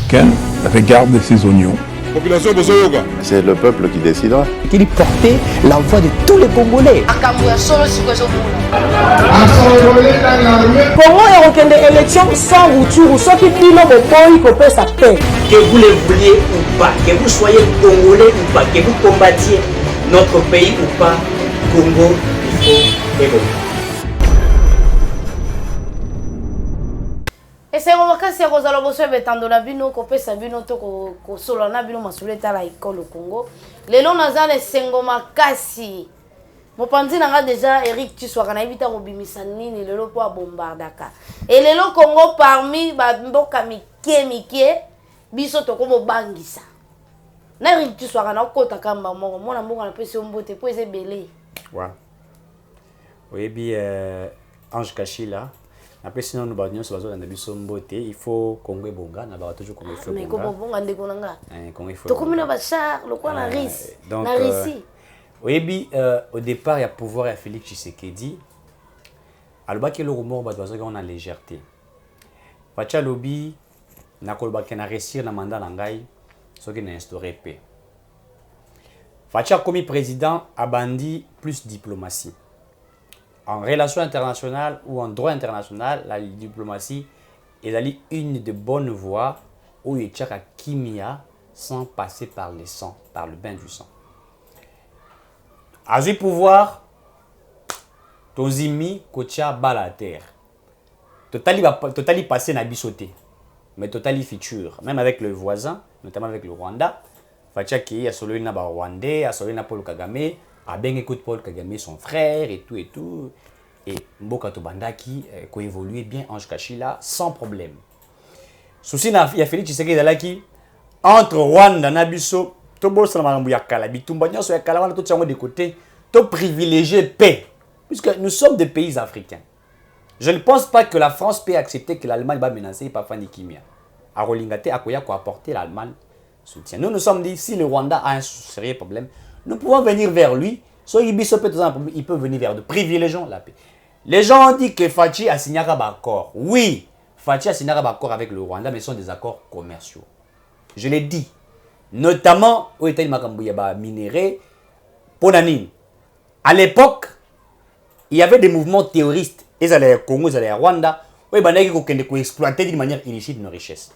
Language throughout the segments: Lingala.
Africain regarde ses oignons. Population de Soyoga. C'est le peuple qui décidera. Il portait la voix de tous les Congolais. Congo est aucune élection sans rupture ou soit qui dit non au point il peut sa paix. Que vous le vouliez ou pas, que vous soyez congolais ou pas, que vous combattiez notre pays ou pas, Congo, il faut évoluer. Et c'est un cas si vous allez vous faire tendre la bino, couper sa bino, to solo na bino masuleta la école au Congo. Les longs nazane sengoma kasi. Mopanzi nanga déjà Eric Tshisekedi na ibita kobimisa nini lelo po bombardaka. Et lelo Congo parmi ba mboka mike biso to ko bangisa. Na Eric Tshisekedi na kota kamba moko mona mboka na pesi mbote po ezebele. Wa. Oyebi Ange Kachila. Après sinon nous battons sur la zone de Bisombote, il faut Congo bonga, na ba toujours Congo faut bonga. Mais Congo bonga ndeko nanga. Congo faut. To komina ba char, le quoi la Russie. Donc la Russie. Oyebi au départ il y a pouvoir à Félix Tshisekedi. Aloba ke le rumeur ba dozo on a légèreté. Facha lobby na kolba ke na réussir na mandat na ngai ce qui n'a instauré paix. Facha comme président a bandi plus diplomatie. En relations internationales ou en droit international, la diplomatie est une de bonnes voies où il y a kimia sans passer par le sang, par le bain du sang. À ce pouvoir, ton zimi kocha bala terre. Totali passé na bisoté, mais totali futur. Même avec le voisin, notamment avec le Rwanda, facha qui a solo na ba Rwandais, a solo na Paul Kagame. A bien écoute Paul Kagame, son frère et tout et tout. Et Mboka Tobanda qui a évolué bien Ange Kachila sans problème. Souci na ya Félix Tshisekedi qui entre Rwanda na biso to bolsa na mambu ya kala bitumba nyoso ya kala wana to tsango de côté to privilégier paix puisque nous sommes des pays africains. Je ne pense pas que la France peut accepter que l'Allemagne va menacer par Fanny Kimia. A Rolingate akoya ko apporter l'Allemagne soutien. Nous nous sommes dit si le Rwanda a un sérieux problème, nous pouvons venir vers lui. Soit il peut venir vers de privilégions la paix. Les gens ont dit que Fachi a signé un accord. Oui, Fachi a signé un accord avec le Rwanda, mais ce sont des accords commerciaux. Je l'ai dit. Notamment, au État de minéré, Ponanine. À l'époque, il y avait des mouvements terroristes. Ils allaient au Congo, ils allaient au Rwanda. Où ils allaient exploiter d'une manière illicite nos richesses.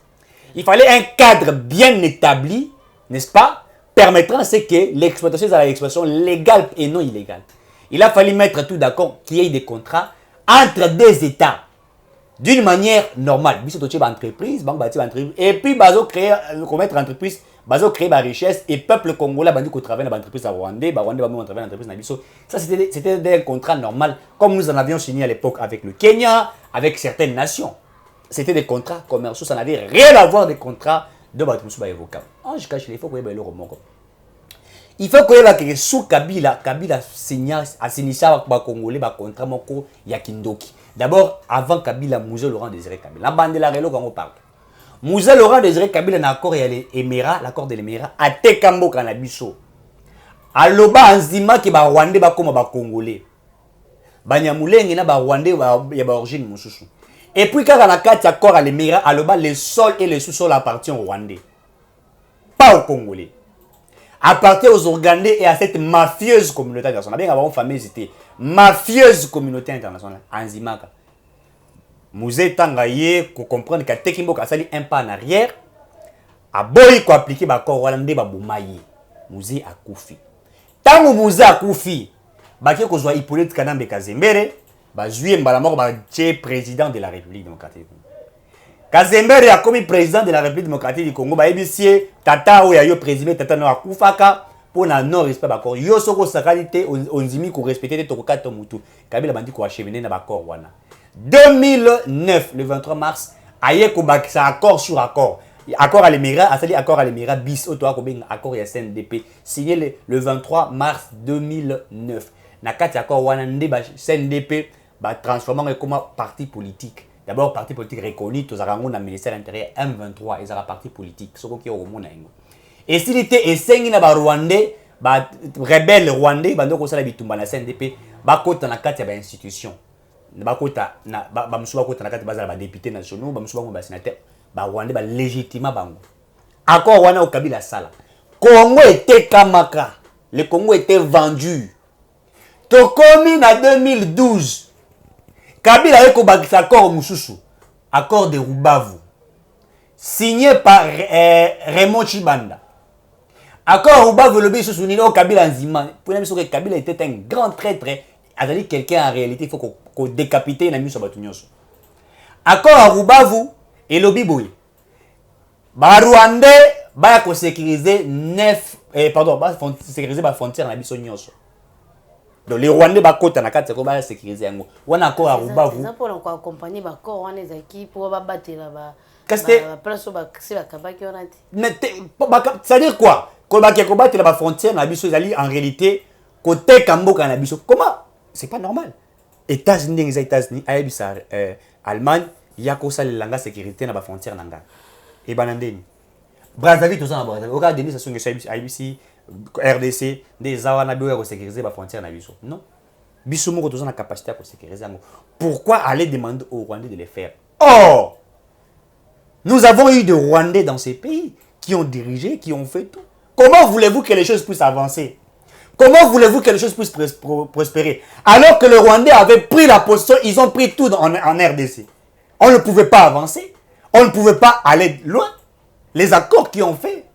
Il fallait un cadre bien établi, n'est-ce pas, permettant à ce que l'exploitation soit l'exploitation légale et non illégale. Il a fallu mettre tout d'accord qu'il y ait des contrats entre des États d'une manière normale. Entreprise, et puis bazo créer commettre entreprise, bazo créer la richesse et peuple congolais bandi ko travailler dans l'entreprise à Rwandais, Rwandais va travailler dans l'entreprise na biso. Ça c'était des contrats normaux comme nous en avions signé à l'époque avec le Kenya, avec certaines nations. C'était des contrats commerciaux, ça n'avait rien à voir des contrats de Batmusuba évoquable. Je cache les faux pour le roman. Il faut que sous Kabila signé à Sinissa Congolais contrat moko ya Kindoki. D'abord avant Kabila Mouzé Laurent Désiré Kabila. La bande de la Relo quand on parle. Mouzé Laurent Désiré Kabila na accord ya les Émirats, l'accord de l'Émirat a Tekambo Kanabiso. Aloba Anzima ki ba Rwandais ba koma ba Congolais. Banyamulenge na ba Rwandais ya ba origine mususu. Et puis quand on a quatre accords à l'Émirat, aloba le sol et le sous-sol appartiennent aux Rwandais. Pas aux Congolais. Appartient aux Ougandais et à cette mafieuse communauté internationale. Bien avant fameuse c'était mafieuse communauté internationale. Anzimaka. Mouzé Tangaye, pour comprendre que Tekimbo a sali un pas en arrière, a boy ko appliquer ba accord Rwandais ba Boumaye. Mouzé a koufi. Tango Mouzé a koufi, ba ke ko zwa Hippolyte Kanambe Kazembere, ba juillet mbala moko ba tché président de la République démocratique. Kazembere a commis président de la République démocratique du Congo, ba ebisie tata o ya yo président tata no akufaka pour na non respect ba accord. Yo soko sakalite onzimi ko respecter to kokato mutu. Kabila bandi ko acheminer na ba accord wana. 2009 le 23 mars, aye ko ba sa accord sur accord. Accord à l'Émirat, a sali accord à l'Émirat bis auto ko ben accord ya CNDP signé le 23 mars 2009. Na kati accord wana ndeba CNDP ba transformer comme parti politique. D'abord, parti politique reconnu, tous avons un ministère intérieur M23, ils ont un parti politique, ce qui est au monde. Et s'il était essayé na Rwandais, rebelle Rwandais, bando ko sala bitumba na CNDP, ba kota na kati ya institution. Ba kota na ba musuba kota na kati bazala ba député nationaux, ba musuba ba sénateur. ba Rwandais ba légitimement bango. Accord wana au Kabila sala. Congo était kamaka. Le Congo était vendu. Tokomi na 2012. Kabila eko bakisa accord mususu. Accord de Rubavu. Signé par Raymond Chibanda. Accord Rubavu le biso sunino Kabila Nzima. Pour nous que Kabila était un grand traître. C'est-à-dire quelqu'un en réalité il faut qu'on décapite na miso batunyonso. Accord Rubavu et lobi boy. Ba Rwandais ba ko sécuriser sécuriser ba frontière na biso nyonso. Donc les Rwandais ba kota na kati ko ba sécuriser yango. Wana accord à Rubavu. Ça pour accompagner ba corps wana ezaki pour ba battre ba place ba si ba kabaki wana ti. Mais ça veut dire quoi? Ko ba ko battre la frontière na biso ezali en réalité côté Kamboka na biso. Comment? C'est pas normal. États-Unis, Aïbisa, Allemagne, il y a quoi ça les langues sécurité na ba frontière nanga. Et banandeni. Brazzaville tout ça na Brazzaville. Regarde Denis Sassou Nguesso IBC, RDC, des awana bio ko sécuriser ba frontière na biso. Non. Biso moko tout ça na capacité à sécuriser ngo. Pourquoi aller demander aux Rwandais de le faire? Oh! Nous avons eu des Rwandais dans ces pays qui ont dirigé, qui ont fait tout. Comment voulez-vous que les choses puissent avancer? Comment voulez-vous que les choses puissent prospérer? Alors que les Rwandais avaient pris la position, ils ont pris tout en RDC. On ne pouvait pas avancer. On ne pouvait pas aller loin. Les accords qu'ils ont fait.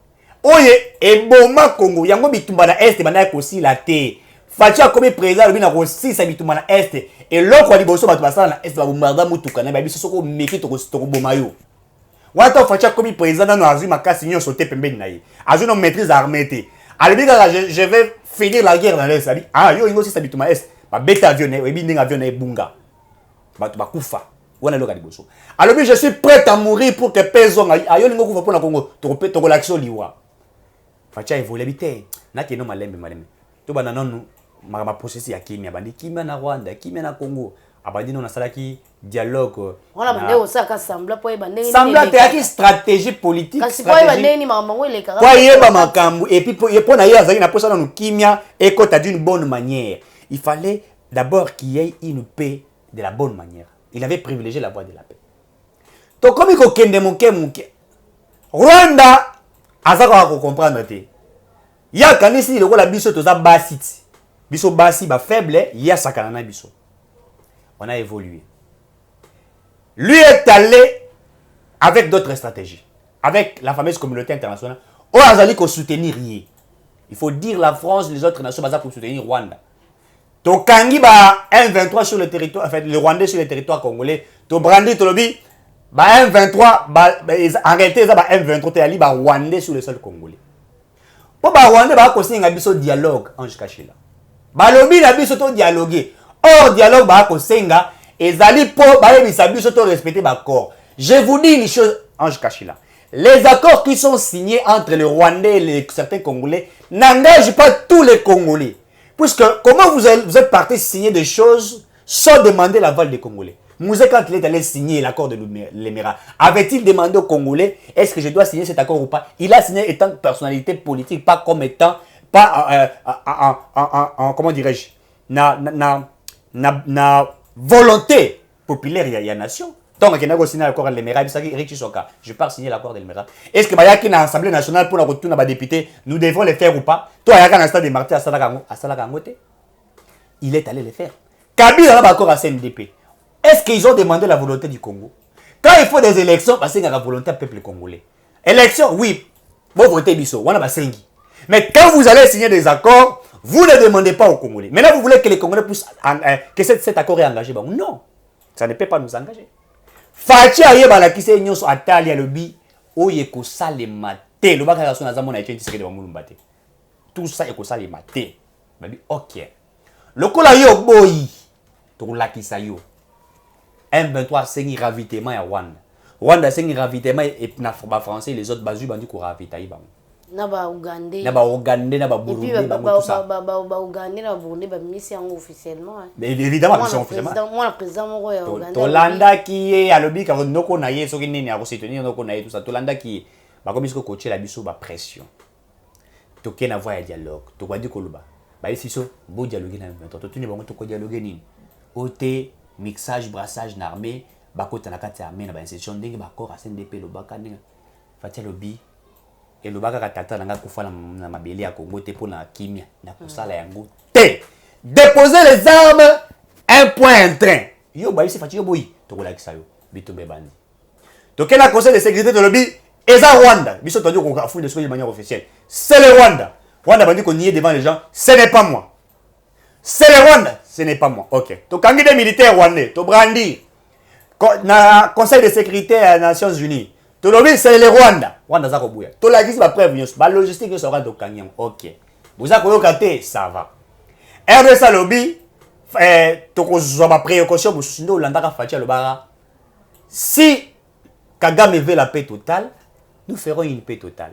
Oye, et Boma Congo, yango bitumba na Est, bana aussi la terre. Fatia comme président, le bina aussi sa bitumba na Est. Et l'autre, on dit bosso batubasa na Est, ba bombarda mutuka na babiso soko meki to bomayo. Wata Fatia comme président, no azu makasi nyo sauté pembeni na ye. Azu no maîtrise armée. Alors, je vais finir la guerre dans l'Est. Ah, yo, il aussi s'habite à l'Est. Ma bête avion, et bien avion, et bunga. Tu vas koufa. Alors, je suis prêt à mourir pour que personne aille. Yo, pour la Congo. Tu relaxes liwa. Fatia évolue habité. Na qui non malembe. Tu vas non ma processus ya kimia. Bandi kimia na Rwanda, kimia na Congo. Abandi non na salaki dialogue. On a bandé au sac semblant pour bandé. Semblant te stratégie politique. Kasi pour bandé ni maman le kara. Kwa yeba makambu et puis pour na yeza na posa na kimia et kota d'une bonne manière. Il fallait d'abord qu'il y ait une paix de la bonne manière. Il avait privilégié la voie de la paix. To comme ko kende muke. Rwanda azaka ko comprendre te. Ya kanisi le ko la biso to za basiti. Biso basi ba faible, ya sakana na biso. On a évolué. Lui est allé avec d'autres stratégies, avec la fameuse communauté internationale. On a allé pour soutenir rien. Il faut dire la France, les autres nations, pour soutenir Rwanda. Tokangi ba M23 sur le territoire, en fait, les Rwandais sur le territoire congolais. To brandi tolobi ba M23 arrêtez ça ba M23 te ali ba Rwandais sur le sol congolais. Pour ba Rwandais ba ko singa biso dialogue Ange Kachila. Ba lobi na biso to dialoguer. Or dialogue ba ko singa ezali po ba yebisa biso to respecter ba corps. Je vous dis une chose Ange Kachila. Les accords qui sont signés entre les Rwandais et certains Congolais n'engagent pas tous les Congolais. Puisque comment vous êtes partis signer des choses sans demander l'aval des Congolais? Mouzé, quand il est allé signer l'accord de l'Émirat, avait-il demandé aux Congolais est-ce que je dois signer cet accord ou pas? Il a signé étant personnalité politique, pas comme étant, pas comment dirais-je, na volonté populaire, il y a nation. Donc, il y a signé l'accord de l'Émirat, je pars signer l'accord de l'Émirat. Est-ce que il y a une assemblée nationale pour la retour à député, nous devons le faire ou pas? Toi, il y a un stade de Martin à Salagangote. Il est allé le faire. Kabila a l'accord à CNDP. Est-ce qu'ils ont demandé la volonté du Congo? Quand il faut des élections, parce qu'il y a la volonté du peuple congolais. Élections, oui. Bon, votez Bisso. Mais quand vous allez signer des accords, vous ne demandez pas aux Congolais. Maintenant, vous voulez que les Congolais puissent, que cet accord est engagé. Bon, non. Ça ne peut pas nous engager. Fatia yeba qui s'est nyonso atali ya lobi oye ko salema te loba ka sona zamona etenti sekede ba mulumba te. Tout ça eko salema te. Babi OK. Lokola yo boyi to lakisa yo. M23 sengi ravitaillement ya Rwanda. Rwanda sengi ravitaillement et na ba français les autres bazu bandi ko ravitailler ba. Na ba Ougandais. Na ba Ougandais na ba Burundi ba tout ça. Ba Ougandais na Burundi ba mission officiellement. Mais évidemment mission officiellement. Moi le président moko ya Ouganda. Tolanda qui est à l'obi car noko na ye soki nini a soutenir noko na ye tout ça. Tolanda qui ba comme isko coacher la biso ba pression. Toke na voix ya dialogue. To ba di koluba. Ba ici so bo dialoguer na 23. To tuni bango to ko dialoguer nini. OT mixage brassage na armée bakota na kati ya armée na ba institution ndenge bakora CNDP lobaka ndenge fatia lobi et lobaka ka tata nanga kufa na mabeli ya Congo te pour na kimia na kusala yango te déposer les armes un point un train yo ba isi fatia boyi to kola kisayo bitombe bandi donc la conseil de sécurité de lobby eza Rwanda biso to ko afu de de manière officielle c'est le Rwanda bandi ko nier devant les gens ce n'est pas moi c'est le Rwanda ce n'est pas moi OK to kangi des militaires rwandais to brandi na conseil de sécurité des Nations Unies to lobby c'est le Rwanda za ko buya to la kisi ba preuve nyos ba logistique yo sera to kangi OK vous a koyoka te ça va RDC lobby to ko zo ba précaution busindo landaka fatia lobara si Kagame veut la paix totale, nous ferons une paix totale.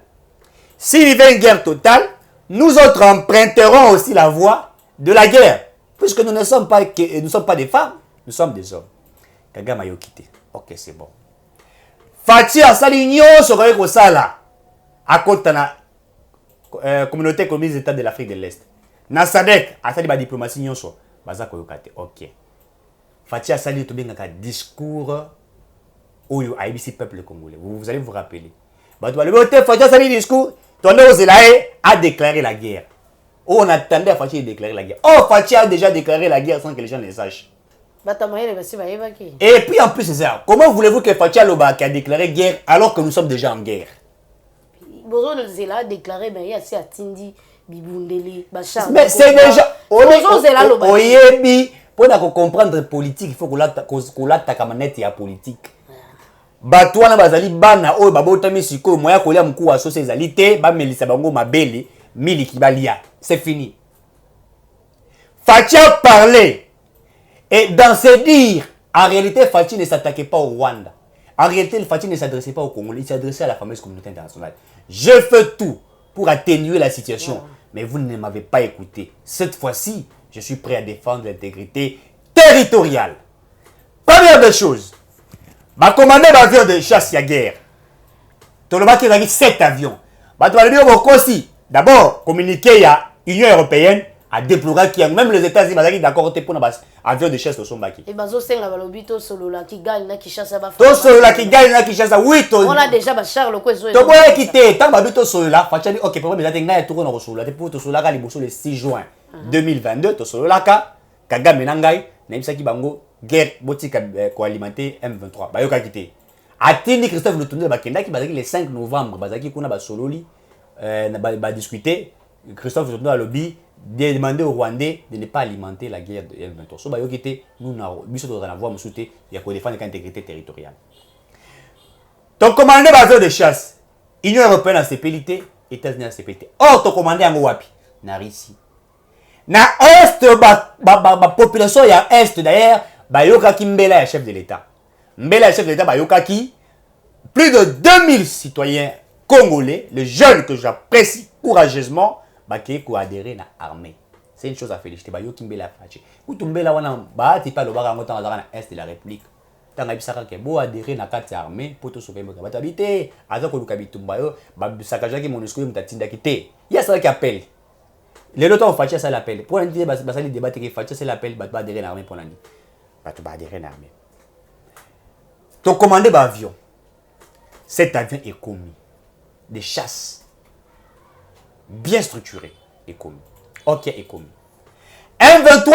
S'il veut une guerre totale, nous autres emprunterons aussi la voie de la guerre. Puisque nous ne sommes pas des femmes, nous sommes des hommes. Kagame a quitté. Ok, c'est bon. Fatia a saligno sur le sala à côté de la communauté économique des États de l'Afrique de l'Est. Na SADC a sali ba diplomatie nyonso baza koyokate. Ok. Fatia a sali to benga ka discours Oyo ABC peuple congolais. Vous allez vous rappeler. Fatia sali discours, Tondo Zelae a déclaré la guerre. Oh, on attendait à Fatia de déclarer la guerre. Oh, Fatia a déjà déclaré la guerre sans que les gens le sachent. Et puis en plus c'est ça. Comment voulez-vous que Fatia Loba a déclaré guerre alors que nous sommes déjà en guerre? Bozo Zela a déclaré mais il y a aussi Atindi Bibundeli Bachar. Mais c'est déjà Bozo Zela Loba. Oyebi pour comprendre politique, il faut qu'on l'attaque à manette et à politique. Batwana bazali bana oyo babotami siko moya kolia mkuu wa sosi ezalité ba melisa bango mabeli miliki balia. C'est fini. Fatia parlait et dans ses dires, en réalité Fatia ne s'attaquait pas au Rwanda. En réalité Fatia ne s'adressait pas au Congolais, il s'adressait à la fameuse communauté internationale. Je fais tout pour atténuer la situation, mais vous ne m'avez pas écouté. Cette fois-ci, je suis prêt à défendre l'intégrité territoriale. Première des choses, ma commandé d'avion de chasse à guerre. Tout le monde qui a 7 avions. D'abord, communiquer à l'Union européenne a déploré qu'il y a même les États-Unis qui sont d'accord pour l'avion de chasse de son bac. Et bazo senga balobito solo la qui gagne na Kinshasa ba. To solo la qui gagne na Kinshasa oui to. On a déjà ba Charles Kwezo. To boya quitter tant babito solo la fachali OK pour me nga ya tourner solo la pour to solo la liboso le 6 juin 2022 to solo la ka Kagame nangai na bisaki bango guerre botika ko alimenter M23 ba yoka quitter. Atindi Christophe Lutunde bakenda ki bazaki le 5 novembre bazaki kuna ba sololi ba discuter Christophe Lutunde a lobby demander aux Rwandais de ne pas alimenter la guerre de M23. So ba yokite nous na biso to na voix musute ya ko défendre l'intégrité territoriale. Ton commandant bateau de chasse Union européenne a CPLT, États-Unis a CPLT. Or ton commandant en Wapi na Russie. Na est ba population ya est d'ailleurs ba yokaki Mbela ya chef de l'État. Mbela chef de l'État ba yokaki plus de 2000 citoyens congolais, les jeunes que j'apprécie courageusement, bah qui ont adhéré à l'armée. C'est une chose à féliciter. Bah yoki Mbela fachi. Kutu Mbela wana ba ti pa lo ba ngota na est de la République. Tanga bisaka ke bo adhéré na kati armée pour tout sauver mboka. Ba tabité aza ko luka bitumba yo ba bisaka jaki MONUSCO mutatinda kité. Il y a ça qui appelle. Les autres ont fachi ça l'appel. Pour l'indiquer ba ça les débattre qui fachi c'est l'appel ba adhérer à l'armée pour l'année. Bah tu vas adhérer à l'armée. Ton commandé ba avion. Cet avion est commis des chasses bien structurées est commis. OK est commis. M23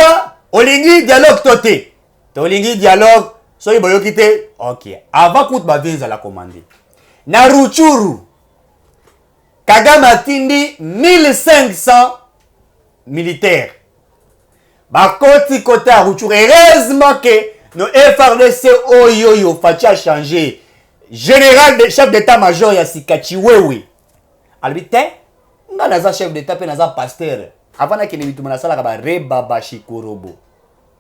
olingi dialogue toté. Olingi dialogue soyi boyo kité. OK. Avant kout ba vise à la commander. Na Ruchuru Kagame atindi 1500 militaires. Ba koti côté à Ruchuru heureusement que nos FRDC oyoyo Fatia changé. Général de chef d'état-major ya Sikachi Wewe. Albité, nga naza chef d'état pe naza pasteur. Avant na kene bitu na sala ka ba Rebaba Shikorobo.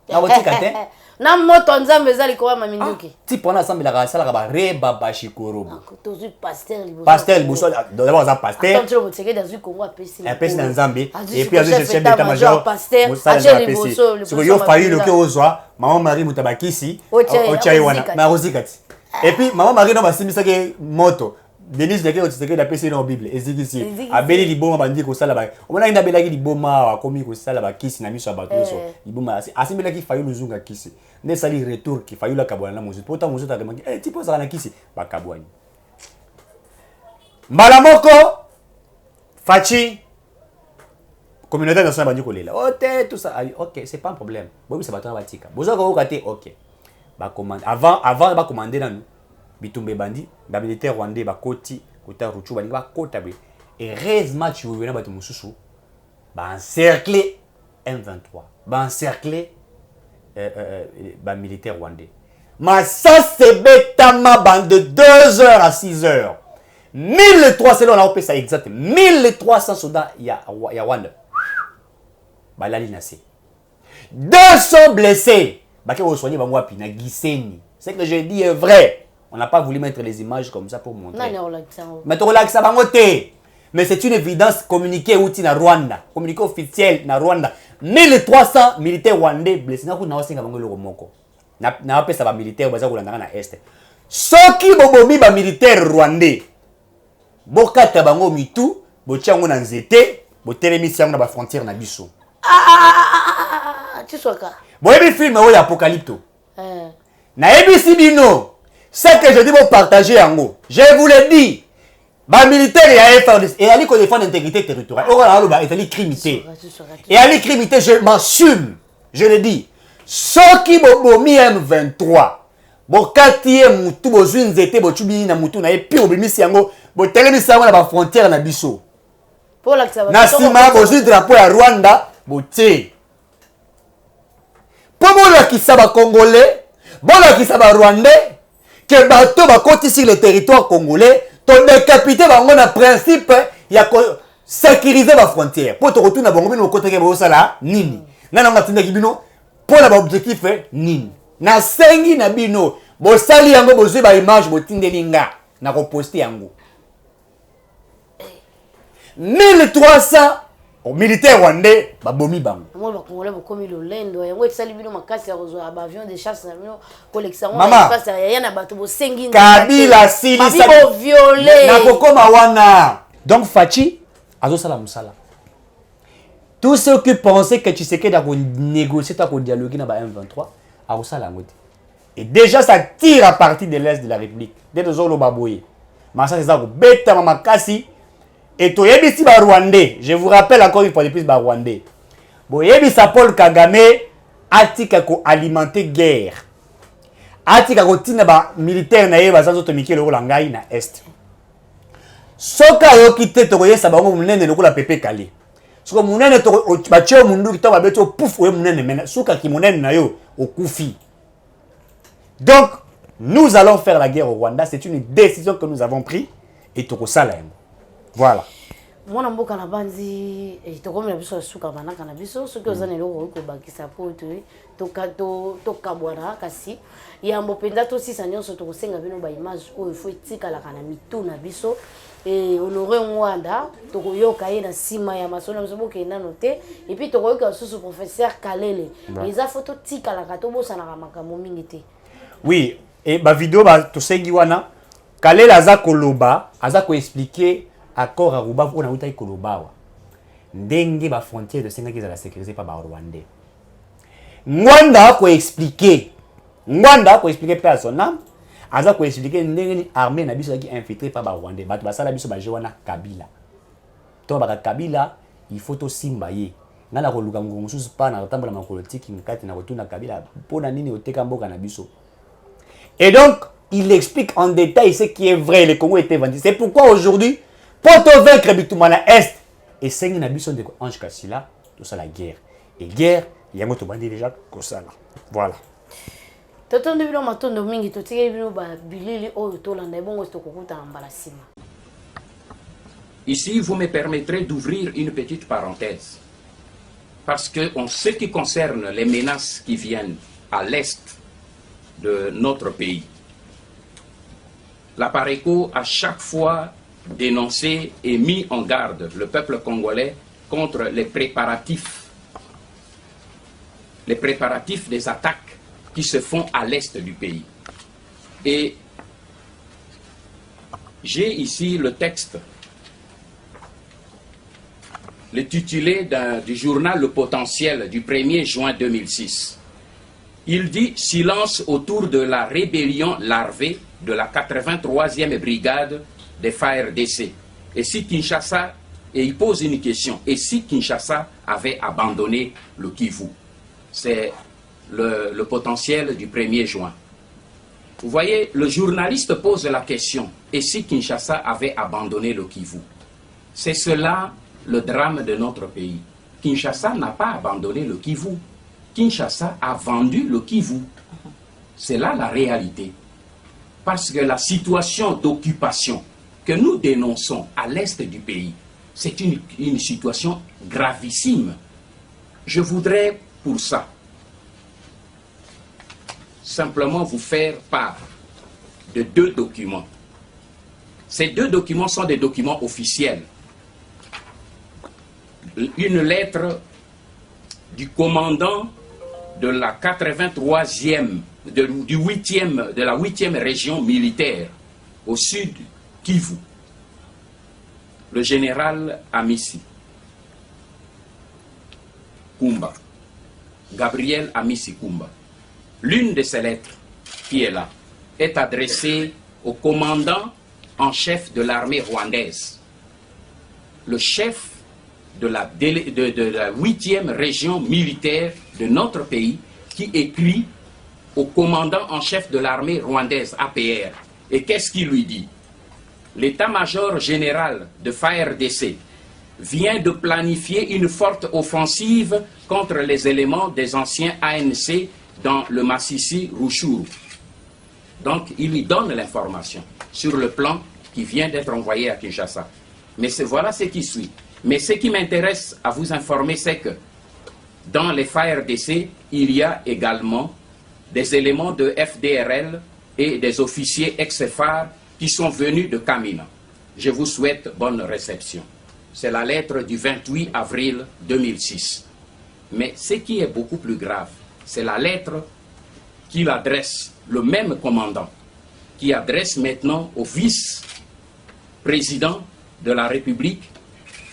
Na botika te. Na moto nzambe zali ko ma minduki. Ti pona sambela ka sala ka ba Rebaba Shikorobo. Tozu pasteur liboso. Pasteur liboso d'abord za pasteur. Attends, tu le motseke dans une Congo apesi. Apesi na nzambe et puis avec chef d'état-major pasteur. Achel liboso. Sur yo failli le ke ozwa, maman Marie Mutabakisi. Ochai wana. Na rozikati. Et puis maman Marie no basimisaki moto Denis Deke otiteke na PC dans Bible ezikisi abeli liboma bandi ko sala ba omona inda belaki liboma akomi ko sala ba kisi na miso abato so liboma asimela ki fayo luzunga kisi ne sali retour qui failli la kabwana na mosusu pourtant mosusu ta demandé eh tipo ça na kisi ba kabwani mbala moko fachi communauté nationale bandi kolela tout ça ok c'est pas un problème bobi ça batona batika bozo ko kate ok ba commande avant ba commander nanu bitumbe bandi ba militaire rwandais ba koti kota ruchu bandi ba kota be et 13 match vous venez battre mususu ba encercler M23 ba encercler ba militaire rwandais mais ça c'est betama bande de 2h à 6h 1300 là on a opé ça exact 1300 soldats il y a Rwanda balali nasi 200 blessés baki au soigner bango api na Gisenyi c'est que je dis est vrai on n'a pas voulu mettre les images comme ça pour montrer mais tu relaxes ça bango té mais c'est une évidence communiquée outil na Rwanda communiqué officiel na Rwanda 1300 militaires rwandais blessés na kuna osenga bango loko moko na opé ça ba militaire baza kolanda na est soki bobomi ba militaire rwandais bokata bango mitu botiango na nzete botelemisi yango na ba frontière na biso tu sois boyebi film oyo apocalypto na ebisi bino c'est que je dis pour partager yango je vous le dis ba militaire ya FARDC et ali ko défendre l'intégrité territoriale ora alo ba etali crimité et ali crimité je m'assume je le dis soki bobomi M23 bokati mutu bozwi nzete botubi na mutu na epi obimisi yango botelemisi yango na ba frontière na biso na sima bozwi drapeau ya Rwanda bote po bolakisa ba congolais bolakisa ba rwandais que bato bakoti sur le territoire congolais to décapiter bango na principe ya sécuriser ba frontière po to retourna bango bino koteke bo sala nini nana ngatinda kibino pour la objectif nini na sengi na bino bosali yango bozwi ba image botindeli nga na ko poster yango 1300 militaire rwandais babomi bango moi ba congolais bokomi lolendo yango esali bino makasi ya kozwa ba avion de chasse na bino collection makasi ya na bato bosengi kabila silisa bibo violé na kokoma wana donc fachi azosala musala tous ceux qui pensaient que Tshisekedi a négocié ta dialoguer na ba M23 azosala ngote et déjà ça tire à partir de l'est de la République dès les olo baboye mais ça c'est ça beta makasi. Et to yebisi ba Rwandais, je vous rappelle encore une fois de plus ba Rwandais. Bo yebisa Paul Kagame atika ko alimenter guerre. Atika ko tina ba militaire na yeba sanzo to mikelo ko langai na est. Soka yo kite to yesa bango munene lokola pepe kale. Soko munene to ba cheo mundu kito ba beto pouf we munene mena suka ki munene na yo okufi. Donc nous allons faire la guerre au Rwanda, c'est une décision que nous avons prise et to ko sala yango. Voilà. Mwana mboka na banzi tokomi na biso suka banaka na biso soki ozana eloko ko bakisa po to kabwana kasi yambo penda to sisa nyonso to kosenga bino ba image oyo fo etikala kana mitu na biso et honorer Rwanda to koyoka ye na sima ya masolo biso bokenda note et puis to koyoka susu professeur Kalele eza photo tikala ka to bosana ka makambo mingi te. Oui, et ba vidéo ba to sengi wana Kalele aza koloba aza ko expliquer accord à Ruba pour na kolobawa ndenge ba frontière de senga ki za la sécurité par ba Rwandais. Ngwanda ko expliquer personne aza ko expliquer ndenge ni armée na biso ki infiltré par ba Rwandais bato basala biso ba jewana Kabila to ba Kabila il faut to simba ye ngala ko luka ngongo mususu pa na tambola makolotiki nkati na kotuna Kabila pona nini oteka mboka na biso. Et donc il explique en détail ce qui est vrai, le Congo était vendu. C'est pourquoi aujourd'hui pour te vaincre bitumana est et sengi na biso de Ange Kassila tout ça la guerre et guerre il y a moto bandi déjà comme ça là. Voilà. Totondo bino matondo mingi totike bino ba bilili oyo to landa bongo to kokuta mbala sima. Ici, vous me permettrez d'ouvrir une petite parenthèse. Parce que en ce qui concerne les menaces qui viennent à l'est de notre pays, la Pareco a chaque fois dénoncé et mis en garde le peuple congolais contre les préparatifs des attaques qui se font à l'est du pays. Et j'ai ici le texte, le titulé du journal Le Potentiel du 1er juin 2006. Il dit silence autour de la rébellion larvée de la 83e brigade des FARDC. Et si Kinshasa, et il pose une question, et si Kinshasa avait abandonné le Kivu? C'est le potentiel du 1er juin. Vous voyez, le journaliste pose la question, et si Kinshasa avait abandonné le Kivu? C'est cela le drame de notre pays. Kinshasa n'a pas abandonné le Kivu. Kinshasa a vendu le Kivu. C'est là la réalité. Parce que la situation d'occupation que nous dénonçons à l'est du pays, c'est une situation gravissime. Je voudrais pour ça simplement vous faire part de 2 documents. Ces 2 documents sont des documents officiels. Une lettre du commandant de la 83e, de la 8e région militaire au sud Kivu, le général Amissi Kumba, Gabriel Amissi Kumba. L'une de ces lettres qui est là est adressée au commandant en chef de l'armée rwandaise, le chef de la 8e région militaire de notre pays, qui écrit au commandant en chef de l'armée rwandaise, APR. Et qu'est-ce qu'il lui dit? L'état-major général de FARDC vient de planifier une forte offensive contre les éléments des anciens ANC dans le Massissi Ruchuru. Donc, il lui donne l'information sur le plan qui vient d'être envoyé à Kinshasa. Mais voilà ce qui suit. Mais ce qui m'intéresse à vous informer, c'est que dans les FARDC, il y a également des éléments de FDRL et des officiers ex-FAR qui sont venus de Kamina. Je vous souhaite bonne réception. C'est la lettre du 28 avril 2006. Mais ce qui est beaucoup plus grave, c'est la lettre qu'il adresse, le même commandant, qui adresse maintenant au vice-président de la République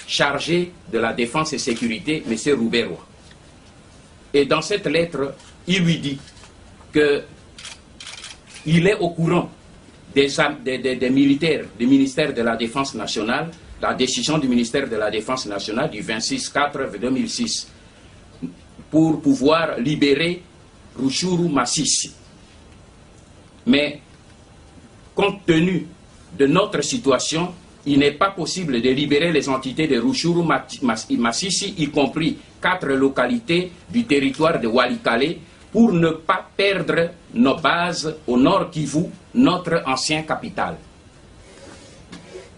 chargé de la défense et sécurité, M. Rouberoy. Et dans cette lettre, il lui dit qu'il est au courant des militaires, du ministère de la Défense nationale, la décision du ministère de la Défense nationale du 26/4/2006 pour pouvoir libérer Ruchuru Massissi. Mais compte tenu de notre situation, il n'est pas possible de libérer les entités de Ruchuru Massissi, y compris 4 localités du territoire de Walikale, pour ne pas perdre nos bases au nord Kivu, notre ancien capital.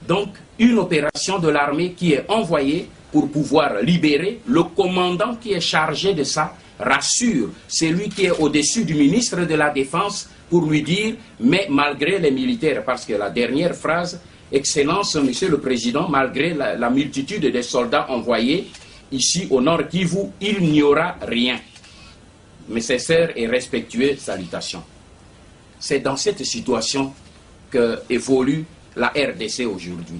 Donc, une opération de l'armée qui est envoyée pour pouvoir libérer. Le commandant qui est chargé de ça rassure celui qui est au-dessus du ministre de la Défense pour lui dire, mais malgré les militaires, parce que la dernière phrase, Excellence, Monsieur le Président, malgré la multitude de soldats envoyés ici au nord Kivu, il n'y aura rien. Mes sincères et respectueuses salutations. C'est dans cette situation que évolue la RDC aujourd'hui,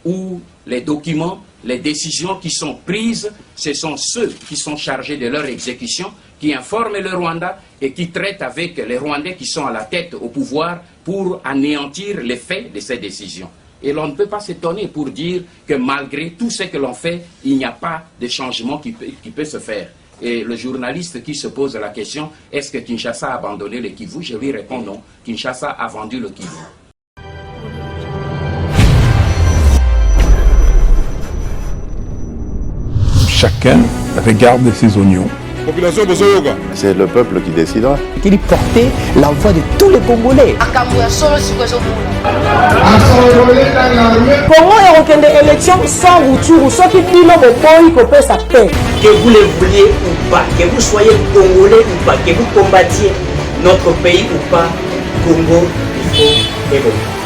où les documents, les décisions qui sont prises, ce sont ceux qui sont chargés de leur exécution, qui informent le Rwanda et qui traitent avec les Rwandais qui sont à la tête au pouvoir pour anéantir les faits de ces décisions. Et l'on ne peut pas s'étonner pour dire que malgré tout ce que l'on fait, il n'y a pas de changement qui peut se faire. Et le journaliste qui se pose la question, est-ce que Kinshasa a abandonné le Kivu? Je lui réponds non, Kinshasa a vendu le Kivu. Chacun regarde ses oignons. Population Bosoyoga. C'est le peuple qui décidera. Il portait la voix de tous les Congolais. Congo est une élection sans rupture. Ceux qui disent que peut sa paix. Que vous le vouliez ou pas, que vous soyez congolais ou pas, que vous combattiez notre pays ou pas, Congo, il faut évoluer.